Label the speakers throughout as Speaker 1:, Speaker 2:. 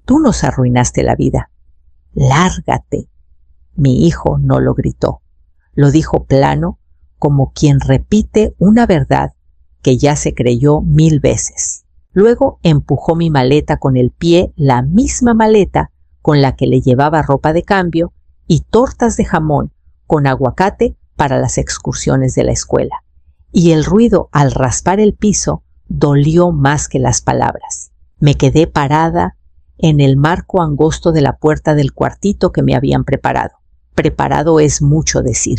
Speaker 1: Tú nos arruinaste la vida. Lárgate. Mi hijo no lo gritó. Lo dijo plano, como quien repite una verdad que ya se creyó 1000 veces. Luego empujó mi maleta con el pie, la misma maleta con la que le llevaba ropa de cambio y tortas de jamón con aguacate para las excursiones de la escuela. Y el ruido al raspar el piso dolió más que las palabras. Me quedé parada en el marco angosto de la puerta del cuartito que me habían preparado. Preparado es mucho decir.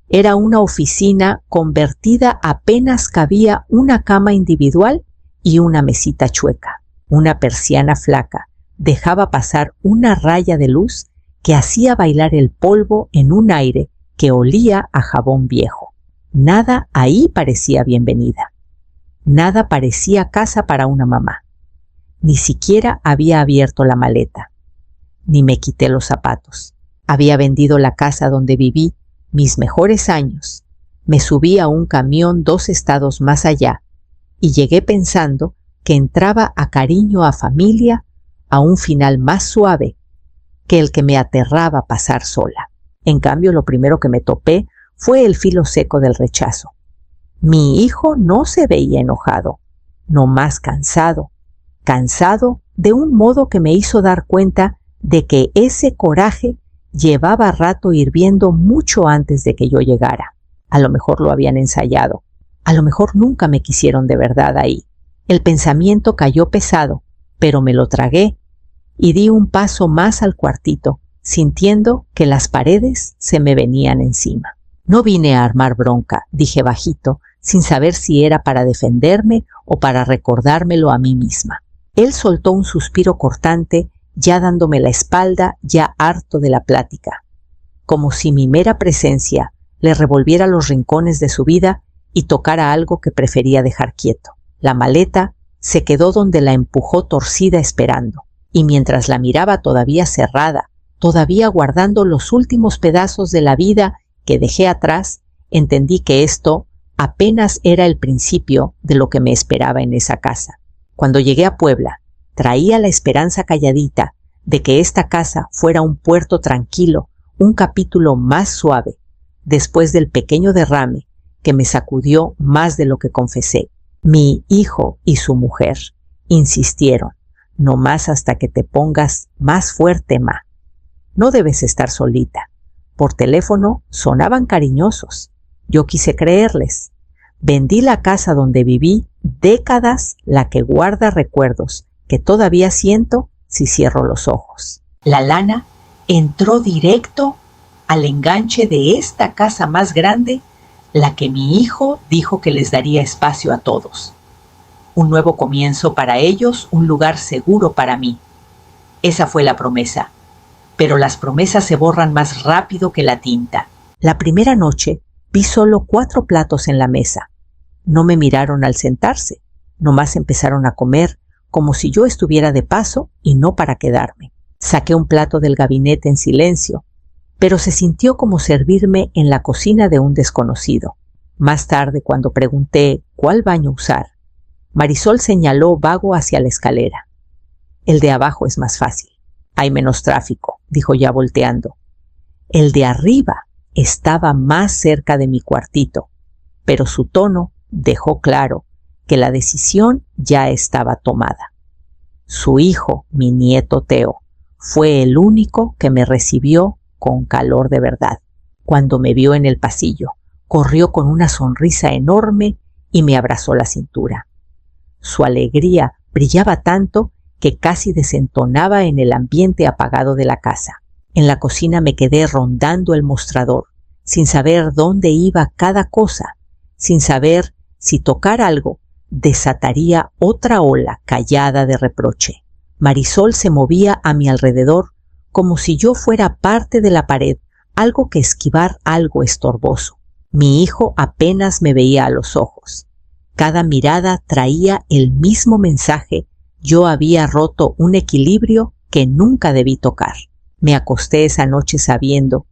Speaker 1: Era una oficina convertida, apenas cabía una cama individual y una mesita chueca. Una persiana flaca dejaba pasar una raya de luz que hacía bailar el polvo en un aire que olía a jabón viejo. Nada ahí parecía bienvenida. Nada parecía casa para una mamá. Ni siquiera había abierto la maleta, ni me quité los zapatos. Había vendido la casa donde viví mis mejores años. Me subí a un camión 2 estados más allá y llegué pensando que entraba a cariño, a familia, a un final más suave que el que me aterraba pasar sola. En cambio, lo primero que me topé fue el filo seco del rechazo. Mi hijo no se veía enojado, nomás cansado de un modo que me hizo dar cuenta de que ese coraje llevaba rato hirviendo mucho antes de que yo llegara. A lo mejor lo habían ensayado, a lo mejor nunca me quisieron de verdad ahí. El pensamiento cayó pesado, pero me lo tragué y di un paso más al cuartito, sintiendo que las paredes se me venían encima. No vine a armar bronca, dije bajito, sin saber si era para defenderme o para recordármelo a mí misma. Él soltó un suspiro cortante, ya dándome la espalda, ya harto de la plática, como si mi mera presencia le revolviera los rincones de su vida y tocara algo que prefería dejar quieto. La maleta se quedó donde la empujó torcida esperando, y mientras la miraba todavía cerrada, todavía guardando los últimos pedazos de la vida que dejé atrás, entendí que esto apenas era el principio de lo que me esperaba en esa casa. Cuando llegué a Puebla, traía la esperanza calladita de que esta casa fuera un puerto tranquilo, un capítulo más suave, después del pequeño derrame que me sacudió más de lo que confesé. Mi hijo y su mujer insistieron, no más hasta que te pongas más fuerte, ma. No debes estar solita. Por teléfono sonaban cariñosos. Yo quise creerles. Vendí la casa donde viví décadas, la que guarda recuerdos que todavía siento si cierro los ojos. La lana entró directo al enganche de esta casa más grande, la que mi hijo dijo que les daría espacio a todos. Un nuevo comienzo para ellos, un lugar seguro para mí. Esa fue la promesa. Pero las promesas se borran más rápido que la tinta. La primera noche vi solo 4 platos en la mesa. No me miraron al sentarse, nomás empezaron a comer como si yo estuviera de paso y no para quedarme. Saqué un plato del gabinete en silencio, pero se sintió como servirme en la cocina de un desconocido. Más tarde, cuando pregunté cuál baño usar, Marisol señaló vago hacia la escalera. El de abajo es más fácil. Hay menos tráfico, dijo ya volteando. El de arriba estaba más cerca de mi cuartito, pero su tono dejó claro que la decisión ya estaba tomada. Su hijo, mi nieto Teo, fue el único que me recibió con calor de verdad. Cuando me vio en el pasillo, corrió con una sonrisa enorme y me abrazó la cintura. Su alegría brillaba tanto que casi desentonaba en el ambiente apagado de la casa. En la cocina me quedé rondando el mostrador, sin saber dónde iba cada cosa, sin saber si tocar algo desataría otra ola callada de reproche. Marisol se movía a mi alrededor como si yo fuera parte de la pared, algo que esquivar, algo estorboso. Mi hijo apenas me veía a los ojos. Cada mirada traía el mismo mensaje. Yo había roto un equilibrio que nunca debí tocar. Me acosté esa noche sabiendo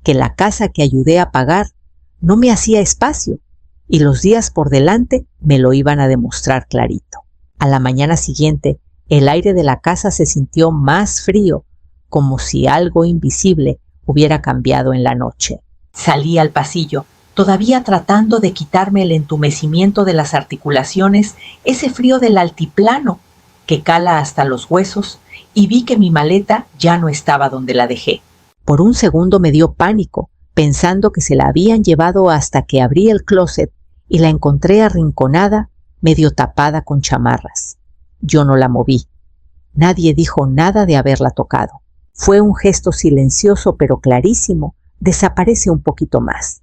Speaker 1: que la casa que ayudé a pagar no me hacía espacio y los días por delante me lo iban a demostrar clarito. A la mañana siguiente El aire de la casa se sintió más frío, como si algo invisible hubiera cambiado en la noche. Salí al pasillo, todavía tratando de quitarme el entumecimiento de las articulaciones, ese frío del altiplano que cala hasta los huesos, y vi que mi maleta ya no estaba donde la dejé. Por un segundo me dio pánico, pensando que se la habían llevado, hasta que abrí el closet y la encontré arrinconada, medio tapada con chamarras. Yo no la moví. Nadie dijo nada de haberla tocado. Fue un gesto silencioso pero clarísimo. Desaparece un poquito más.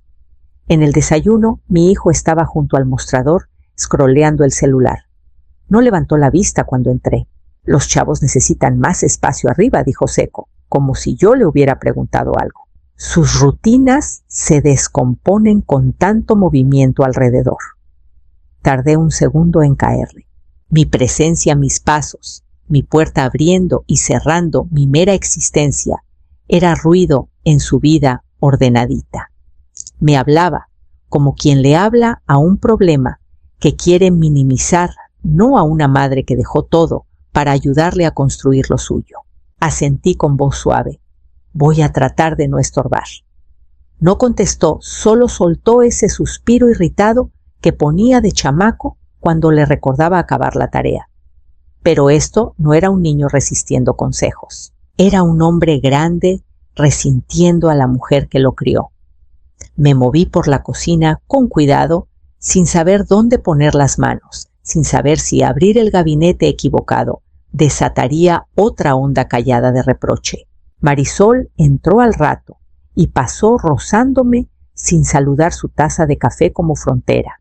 Speaker 1: En el desayuno, mi hijo estaba junto al mostrador, scrolleando el celular. No levantó la vista cuando entré. Los chavos necesitan más espacio arriba, dijo seco, como si yo le hubiera preguntado algo. Sus rutinas se descomponen con tanto movimiento alrededor. Tardé un segundo en caerle. Mi presencia, mis pasos, mi puerta abriendo y cerrando, mi mera existencia, era ruido en su vida ordenadita. Me hablaba como quien le habla a un problema que quiere minimizar, no a una madre que dejó todo para ayudarle a construir lo suyo. Asentí con voz suave. Voy a tratar de no estorbar. No contestó, solo soltó ese suspiro irritado que ponía de chamaco cuando le recordaba acabar la tarea. Pero esto no era un niño resistiendo consejos. Era un hombre grande resintiendo a la mujer que lo crió. Me moví por la cocina con cuidado, sin saber dónde poner las manos, sin saber si abrir el gabinete equivocado desataría otra onda callada de reproche. Marisol entró al rato y pasó rozándome sin saludar su taza de café como frontera.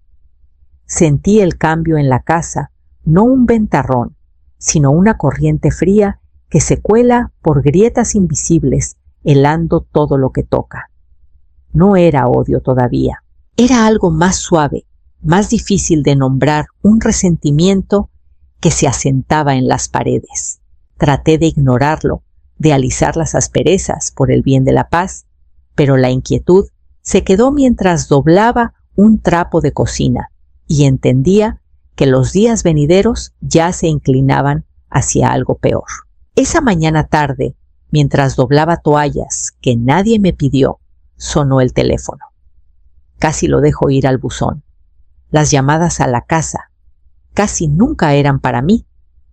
Speaker 1: Sentí el cambio en la casa, no un ventarrón, sino una corriente fría que se cuela por grietas invisibles, helando todo lo que toca. No era odio todavía, era algo más suave, más difícil de nombrar, un resentimiento que se asentaba en las paredes. Traté de ignorarlo, de alisar las asperezas por el bien de la paz, pero la inquietud se quedó mientras doblaba un trapo de cocina y entendía que los días venideros ya se inclinaban hacia algo peor. Esa mañana tarde, mientras doblaba toallas que nadie me pidió, sonó el teléfono. Casi lo dejo ir al buzón. Las llamadas a la casa casi nunca eran para mí,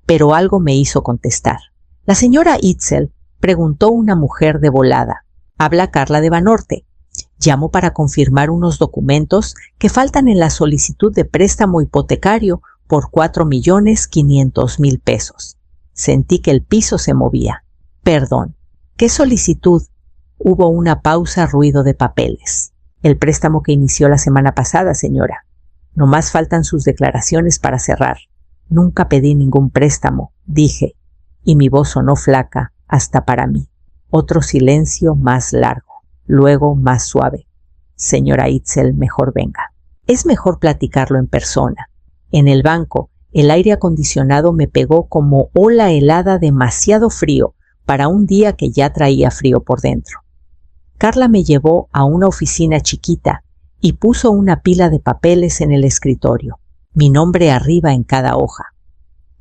Speaker 1: pero algo me hizo contestar. La señora Itzel, preguntó una mujer de volada. Habla Carla de Banorte. Llamo para confirmar unos documentos que faltan en la solicitud de préstamo hipotecario por 4.500.000 pesos. Sentí que el piso se movía. Perdón, ¿qué solicitud? Hubo una pausa, ruido de papeles. El préstamo que inició la semana pasada, señora. Nomás faltan sus declaraciones para cerrar. Nunca pedí ningún préstamo, dije, y mi voz sonó flaca hasta para mí. Otro silencio más largo, luego más suave. Señora Itzel, mejor venga. Es mejor platicarlo en persona. En el banco, el aire acondicionado me pegó como ola helada, demasiado frío para un día que ya traía frío por dentro. Carla me llevó a una oficina chiquita y puso una pila de papeles en el escritorio, mi nombre arriba en cada hoja,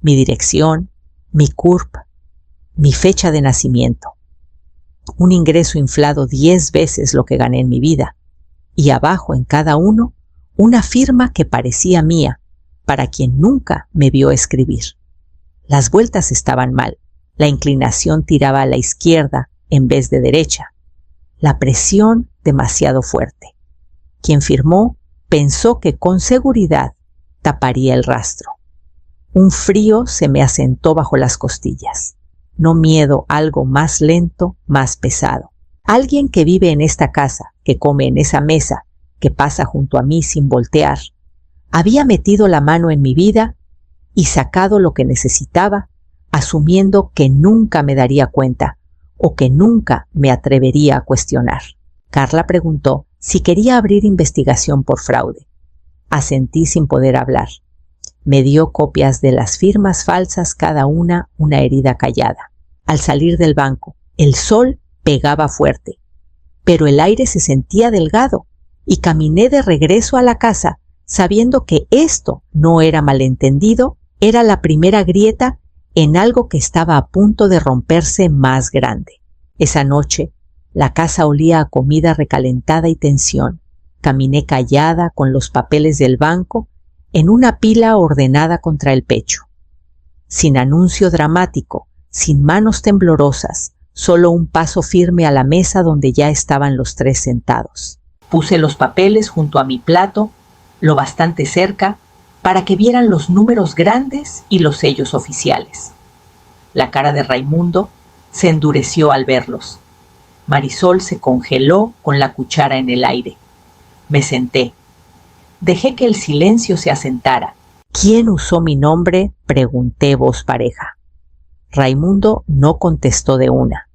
Speaker 1: mi dirección, mi CURP, mi fecha de nacimiento, un ingreso inflado 10 veces lo que gané en mi vida, y abajo en cada uno una firma que parecía mía, para quien nunca me vio escribir. Las vueltas estaban mal, la inclinación tiraba a la izquierda en vez de derecha, la presión demasiado fuerte. Quien firmó pensó que con seguridad taparía el rastro. Un frío se me asentó bajo las costillas. No miedo, algo más lento, más pesado. Alguien que vive en esta casa, que come en esa mesa, que pasa junto a mí sin voltear, había metido la mano en mi vida y sacado lo que necesitaba, asumiendo que nunca me daría cuenta o que nunca me atrevería a cuestionar. Carla preguntó si quería abrir investigación por fraude. Asentí sin poder hablar. Me dio copias de las firmas falsas, cada una herida callada. Al salir del banco, el sol pegaba fuerte, pero el aire se sentía delgado y caminé de regreso a la casa sabiendo que esto no era malentendido, era la primera grieta en algo que estaba a punto de romperse más grande. Esa noche, la casa olía a comida recalentada y tensión. Caminé callada con los papeles del banco en una pila ordenada contra el pecho. Sin anuncio dramático, sin manos temblorosas, solo un paso firme a la mesa donde ya estaban los tres sentados. Puse los papeles junto a mi plato, lo bastante cerca, para que vieran los números grandes y los sellos oficiales. La cara de Raimundo se endureció al verlos. Marisol se congeló con la cuchara en el aire. Me senté. Dejé que el silencio se asentara. ¿Quién usó mi nombre?, pregunté voz pareja. Raimundo no contestó de una.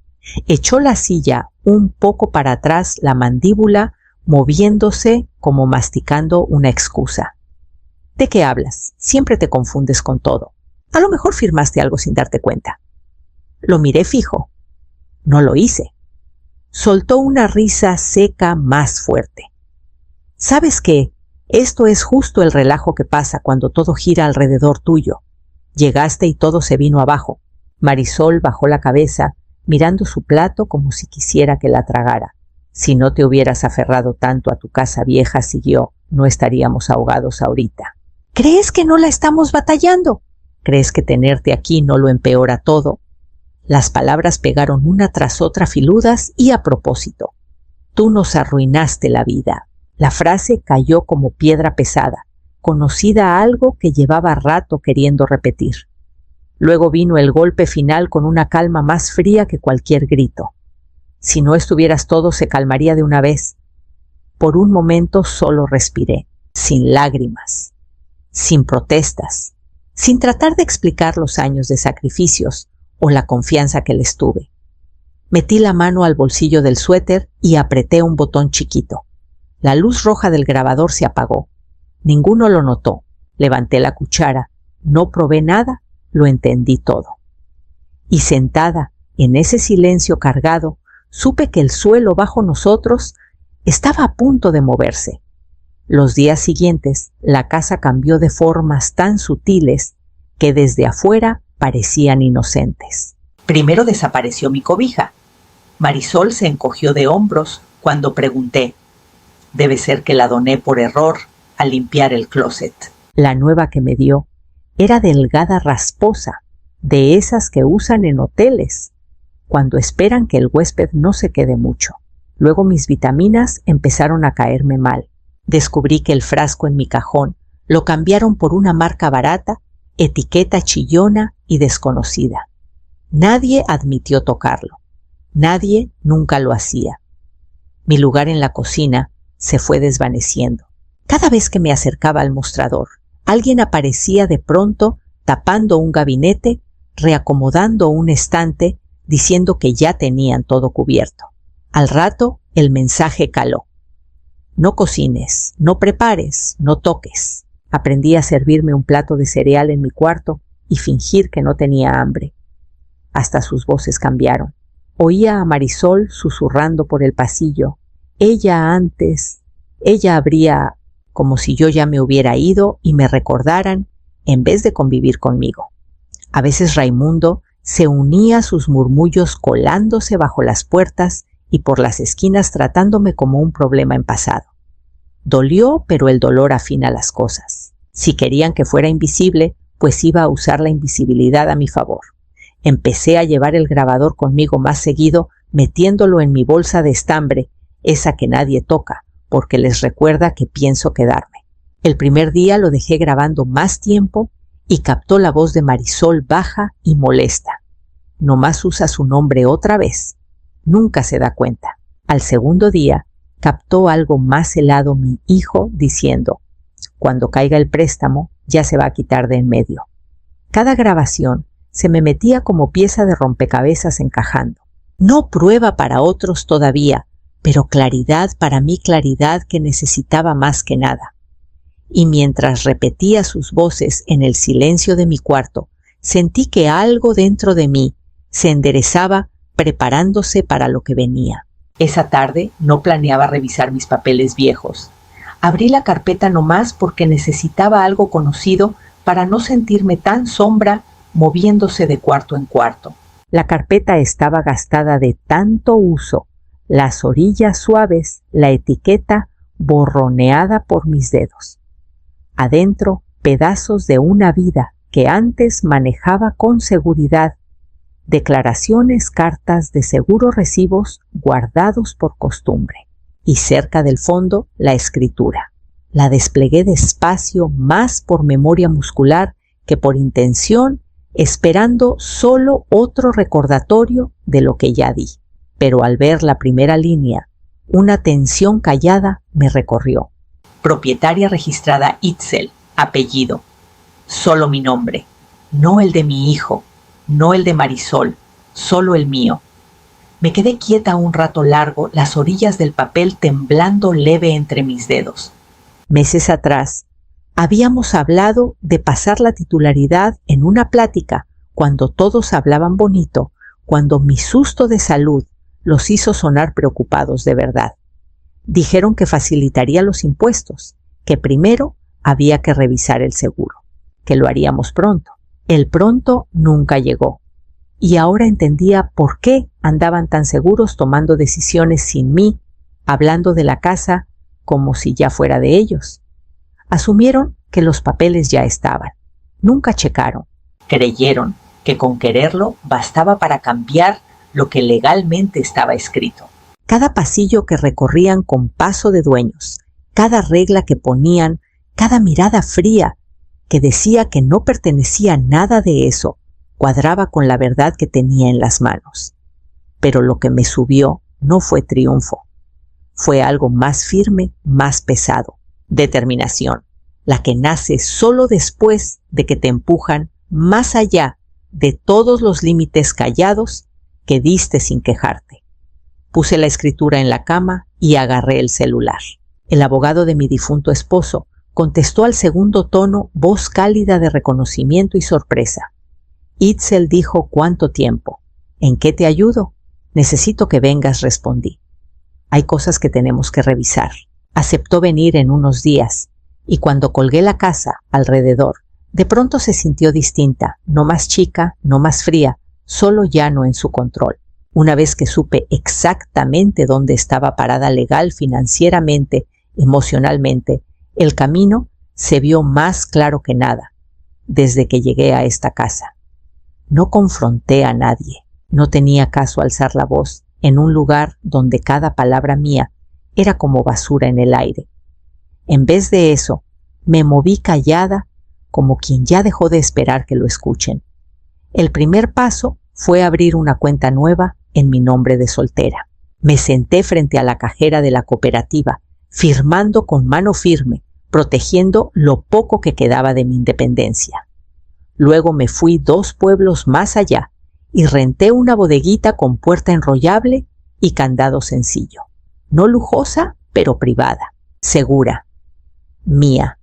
Speaker 1: Echó la silla un poco para atrás, la mandíbula moviéndose como masticando una excusa. ¿De qué hablas? Siempre te confundes con todo. A lo mejor firmaste algo sin darte cuenta. Lo miré fijo. No lo hice. Soltó una risa seca más fuerte. ¿Sabes qué? Esto es justo el relajo que pasa cuando todo gira alrededor tuyo. Llegaste y todo se vino abajo. Marisol bajó la cabeza, mirando su plato como si quisiera que la tragara. Si no te hubieras aferrado tanto a tu casa vieja, siguió, no estaríamos ahogados ahorita. ¿Crees que no la estamos batallando? ¿Crees que tenerte aquí no lo empeora todo? Las palabras pegaron una tras otra filudas y a propósito. Tú nos arruinaste la vida. La frase cayó como piedra pesada, conocida a algo que llevaba rato queriendo repetir. Luego vino el golpe final con una calma más fría que cualquier grito. Si no estuvieras todo, se calmaría de una vez. Por un momento solo respiré, sin lágrimas, sin protestas, sin tratar de explicar los años de sacrificios o la confianza que les tuve. Metí la mano al bolsillo del suéter y apreté un botón chiquito. La luz roja del grabador se apagó. Ninguno lo notó. Levanté la cuchara. No probé nada. Lo entendí todo. Y sentada en ese silencio cargado, supe que el suelo bajo nosotros estaba a punto de moverse. Los días siguientes, la casa cambió de formas tan sutiles que desde afuera parecían inocentes. Primero desapareció mi cobija. Marisol se encogió de hombros cuando pregunté. Debe ser que la doné por error al limpiar el closet. La nueva que me dio era delgada, rasposa, de esas que usan en hoteles, cuando esperan que el huésped no se quede mucho. Luego mis vitaminas empezaron a caerme mal. Descubrí que el frasco en mi cajón lo cambiaron por una marca barata, etiqueta chillona y desconocida. Nadie admitió tocarlo. Nadie nunca lo hacía. Mi lugar en la cocina se fue desvaneciendo. Cada vez que me acercaba al mostrador, alguien aparecía de pronto tapando un gabinete, reacomodando un estante, diciendo que ya tenían todo cubierto. Al rato, el mensaje caló. No cocines, no prepares, no toques. Aprendí a servirme un plato de cereal en mi cuarto y fingir que no tenía hambre. Hasta sus voces cambiaron. Oía a Marisol susurrando por el pasillo. Ella habría, como si yo ya me hubiera ido y me recordaran en vez de convivir conmigo. A veces Raimundo se unía a sus murmullos colándose bajo las puertas y por las esquinas tratándome como un problema en pasado. Dolió, pero el dolor afina las cosas. Si querían que fuera invisible, pues iba a usar la invisibilidad a mi favor. Empecé a llevar el grabador conmigo más seguido, metiéndolo en mi bolsa de estambre, esa que nadie toca, porque les recuerda que pienso quedarme. El primer día lo dejé grabando más tiempo y captó la voz de Marisol baja y molesta. Nomás usa su nombre otra vez. Nunca se da cuenta. Al segundo día, captó algo más helado mi hijo diciendo, cuando caiga el préstamo, ya se va a quitar de en medio. Cada grabación se me metía como pieza de rompecabezas encajando. No prueba para otros todavía, pero claridad para mí, claridad que necesitaba más que nada. Y mientras repetía sus voces en el silencio de mi cuarto, sentí que algo dentro de mí se enderezaba preparándose para lo que venía. Esa tarde no planeaba revisar mis papeles viejos. Abrí la carpeta nomás porque necesitaba algo conocido para no sentirme tan sombra moviéndose de cuarto en cuarto. La carpeta estaba gastada de tanto uso, las orillas suaves, la etiqueta borroneada por mis dedos. Adentro, pedazos de una vida que antes manejaba con seguridad, declaraciones, cartas de seguro, recibos guardados por costumbre. Y cerca del fondo, la escritura. La desplegué despacio, más por memoria muscular que por intención, esperando solo otro recordatorio de lo que ya di. Pero al ver la primera línea, una tensión callada me recorrió. Propietaria registrada Itzel, apellido. Solo mi nombre, no el de mi hijo, no el de Marisol, solo el mío. Me quedé quieta un rato largo, las orillas del papel temblando leve entre mis dedos. Meses atrás, habíamos hablado de pasar la titularidad en una plática, cuando todos hablaban bonito, cuando mi susto de salud los hizo sonar preocupados de verdad. Dijeron que facilitaría los impuestos, que primero había que revisar el seguro, que lo haríamos pronto. El pronto nunca llegó. Y ahora entendía por qué andaban tan seguros tomando decisiones sin mí, hablando de la casa como si ya fuera de ellos. Asumieron que los papeles ya estaban. Nunca checaron. Creyeron que con quererlo bastaba para cambiar lo que legalmente estaba escrito. Cada pasillo que recorrían con paso de dueños, cada regla que ponían, cada mirada fría que decía que no pertenecía a nada de eso, cuadraba con la verdad que tenía en las manos. Pero lo que me subió no fue triunfo. Fue algo más firme, más pesado. Determinación, la que nace solo después de que te empujan más allá de todos los límites callados que diste sin quejarte. Puse la escritura en la cama y agarré el celular. El abogado de mi difunto esposo contestó al segundo tono, voz cálida de reconocimiento y sorpresa. Itzel dijo, ¿cuánto tiempo? ¿En qué te ayudo? Necesito que vengas, respondí. Hay cosas que tenemos que revisar. Aceptó venir en unos días, y cuando colgué la casa alrededor, de pronto se sintió distinta, no más chica, no más fría, solo ya no en su control. Una vez que supe exactamente dónde estaba parada legal, financieramente, emocionalmente, el camino se vio más claro que nada desde que llegué a esta casa. No confronté a nadie, no tenía caso alzar la voz en un lugar donde cada palabra mía era como basura en el aire. En vez de eso, me moví callada como quien ya dejó de esperar que lo escuchen. El primer paso fue abrir una cuenta nueva en mi nombre de soltera. Me senté frente a la cajera de la cooperativa, firmando con mano firme, protegiendo lo poco que quedaba de mi independencia. Luego me fui 2 pueblos más allá y renté una bodeguita con puerta enrollable y candado sencillo. No lujosa, pero privada, segura, mía.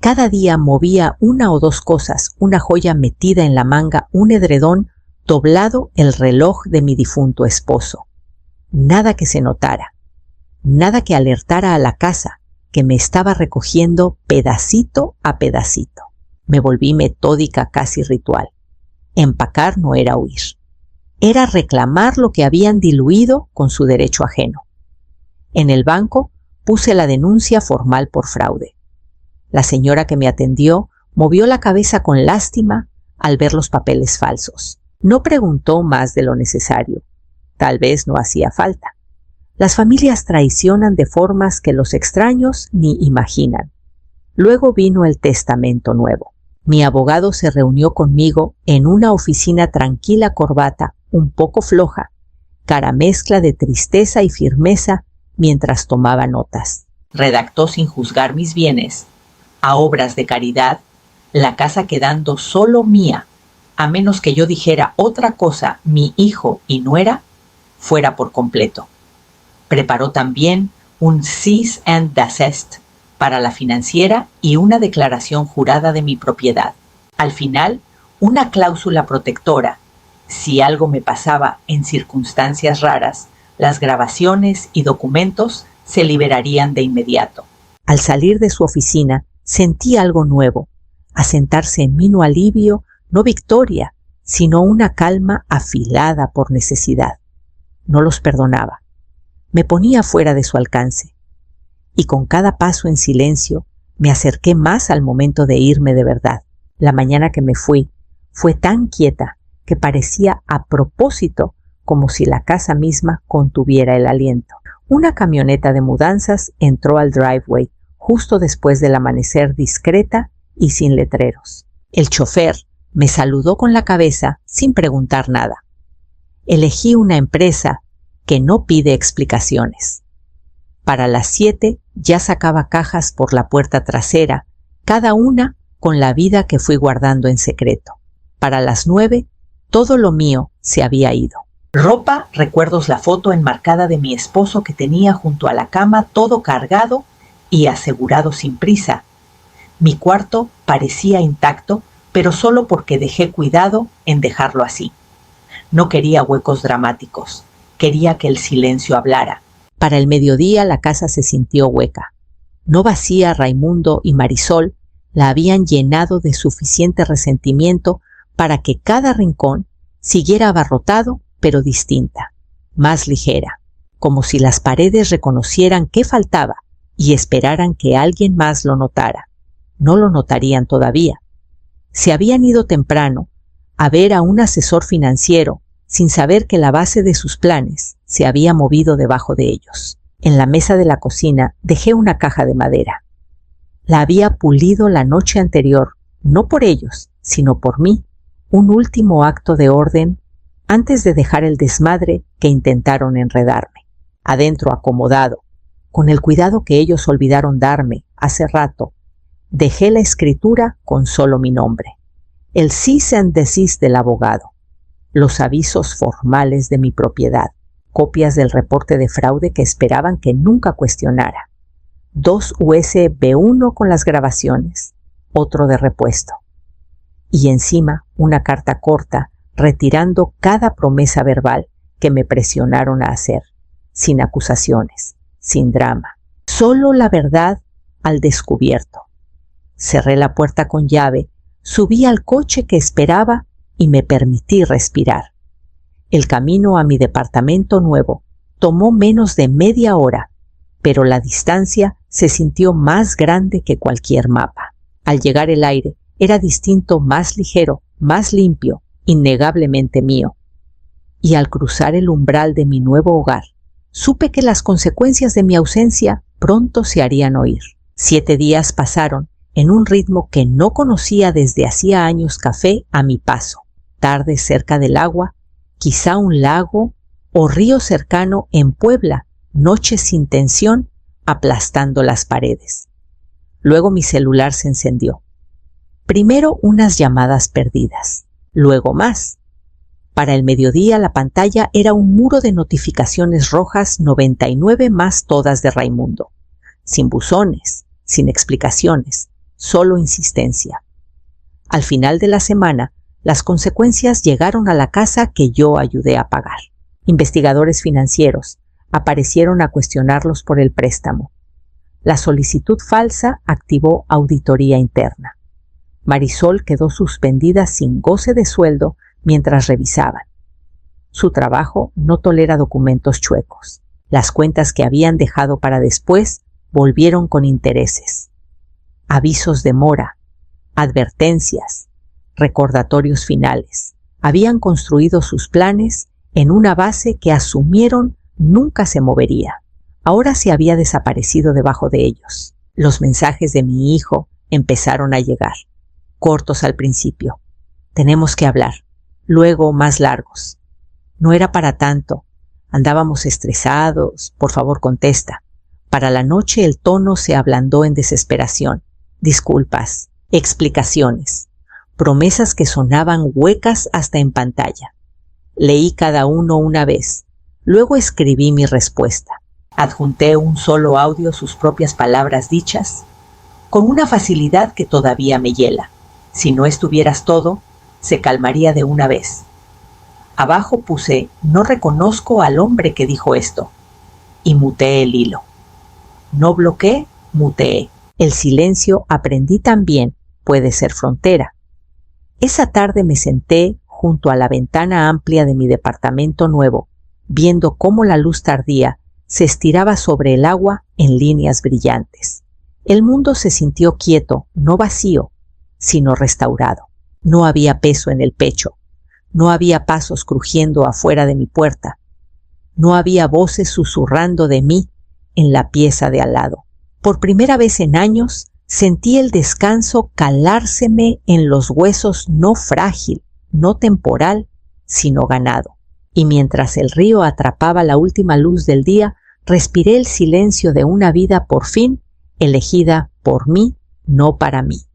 Speaker 1: Cada día movía 1 o 2 cosas, una joya metida en la manga, un edredón, doblado el reloj de mi difunto esposo. Nada que se notara, nada que alertara a la casa que me estaba recogiendo pedacito a pedacito. Me volví metódica, casi ritual. Empacar no era huir. Era reclamar lo que habían diluido con su derecho ajeno. En el banco puse la denuncia formal por fraude. La señora que me atendió movió la cabeza con lástima al ver los papeles falsos. No preguntó más de lo necesario. Tal vez no hacía falta. Las familias traicionan de formas que los extraños ni imaginan. Luego vino el testamento nuevo. Mi abogado se reunió conmigo en una oficina tranquila, corbata, un poco floja, cara mezcla de tristeza y firmeza mientras tomaba notas. Redactó sin juzgar mis bienes, a obras de caridad, la casa quedando solo mía, a menos que yo dijera otra cosa, mi hijo y nuera, fuera por completo. Preparó también un cease and desist para la financiera y una declaración jurada de mi propiedad. Al final, una cláusula protectora. Si algo me pasaba en circunstancias raras, las grabaciones y documentos se liberarían de inmediato. Al salir de su oficina, sentí algo nuevo. Asentarse en mí no alivio, no victoria, sino una calma afilada por necesidad. No los perdonaba. Me ponía fuera de su alcance. Y con cada paso en silencio, me acerqué más al momento de irme de verdad. La mañana que me fui fue tan quieta que parecía a propósito, como si la casa misma contuviera el aliento. Una camioneta de mudanzas entró al driveway justo después del amanecer, discreta y sin letreros. El chofer me saludó con la cabeza sin preguntar nada. Elegí una empresa que no pide explicaciones. Para las 7 ya sacaba cajas por la puerta trasera, cada una con la vida que fui guardando en secreto. Para las 9 todo lo mío se había ido. Ropa, recuerdos la foto enmarcada de mi esposo que tenía junto a la cama, todo cargado y asegurado sin prisa. Mi cuarto parecía intacto, pero solo porque dejé cuidado en dejarlo así. No quería huecos dramáticos, quería que el silencio hablara. Para el mediodía la casa se sintió hueca. No vacía, Raimundo y Marisol la habían llenado de suficiente resentimiento para que cada rincón siguiera abarrotado, pero distinta, más ligera, como si las paredes reconocieran qué faltaba y esperaran que alguien más lo notara. No lo notarían todavía. Se habían ido temprano a ver a un asesor financiero sin saber que la base de sus planes se había movido debajo de ellos. En la mesa de la cocina dejé una caja de madera. La había pulido la noche anterior, no por ellos, sino por mí, un último acto de orden antes de dejar el desmadre que intentaron enredarme. Adentro, acomodado, con el cuidado que ellos olvidaron darme hace rato, dejé la escritura con solo mi nombre, el cease and desist del abogado, los avisos formales de mi propiedad, copias del reporte de fraude que esperaban que nunca cuestionara, 2 USB, uno con las grabaciones, otro de repuesto, y encima una carta corta retirando cada promesa verbal que me presionaron a hacer, sin acusaciones, sin drama, solo la verdad al descubierto. Cerré la puerta con llave, subí al coche que esperaba y me permití respirar. El camino a mi departamento nuevo tomó menos de media hora, pero la distancia se sintió más grande que cualquier mapa. Al llegar el aire era distinto, más ligero, más limpio, innegablemente mío. Y al cruzar el umbral de mi nuevo hogar, supe que las consecuencias de mi ausencia pronto se harían oír. 7 días pasaron en un ritmo que no conocía desde hacía años. Café a mi paso, tardes cerca del agua, quizá un lago o río cercano en Puebla, noches sin tensión aplastando las paredes. Luego mi celular se encendió. Primero unas llamadas perdidas, luego más. Para el mediodía la pantalla era un muro de notificaciones rojas, 99 más todas de Raimundo. Sin buzones, sin explicaciones, solo insistencia. Al final de la semana, las consecuencias llegaron a la casa que yo ayudé a pagar. Investigadores financieros aparecieron a cuestionarlos por el préstamo. La solicitud falsa activó auditoría interna. Marisol quedó suspendida sin goce de sueldo mientras revisaban. Su trabajo no tolera documentos chuecos. Las cuentas que habían dejado para después volvieron con intereses. Avisos de mora, advertencias, recordatorios finales. Habían construido sus planes en una base que asumieron nunca se movería. Ahora se había desaparecido debajo de ellos. Los mensajes de mi hijo empezaron a llegar, cortos al principio. Tenemos que hablar. Luego más largos. No era para tanto. Andábamos estresados. Por favor, contesta. Para la noche el tono se ablandó en desesperación. Disculpas, explicaciones, promesas que sonaban huecas hasta en pantalla. Leí cada uno una vez. Luego escribí mi respuesta. Adjunté un solo audio, sus propias palabras dichas, con una facilidad que todavía me hiela. Si no estuvieras todo, se calmaría de una vez. Abajo puse, no reconozco al hombre que dijo esto, y muteé el hilo. No bloqueé, muteé. El silencio, aprendí también, puede ser frontera. Esa tarde me senté junto a la ventana amplia de mi departamento nuevo, viendo cómo la luz tardía se estiraba sobre el agua en líneas brillantes. El mundo se sintió quieto, no vacío, sino restaurado. No había peso en el pecho, no había pasos crujiendo afuera de mi puerta, no había voces susurrando de mí en la pieza de al lado. Por primera vez en años sentí el descanso calárseme en los huesos, no frágil, no temporal, sino ganado. Y mientras el río atrapaba la última luz del día, respiré el silencio de una vida por fin elegida por mí, no para mí.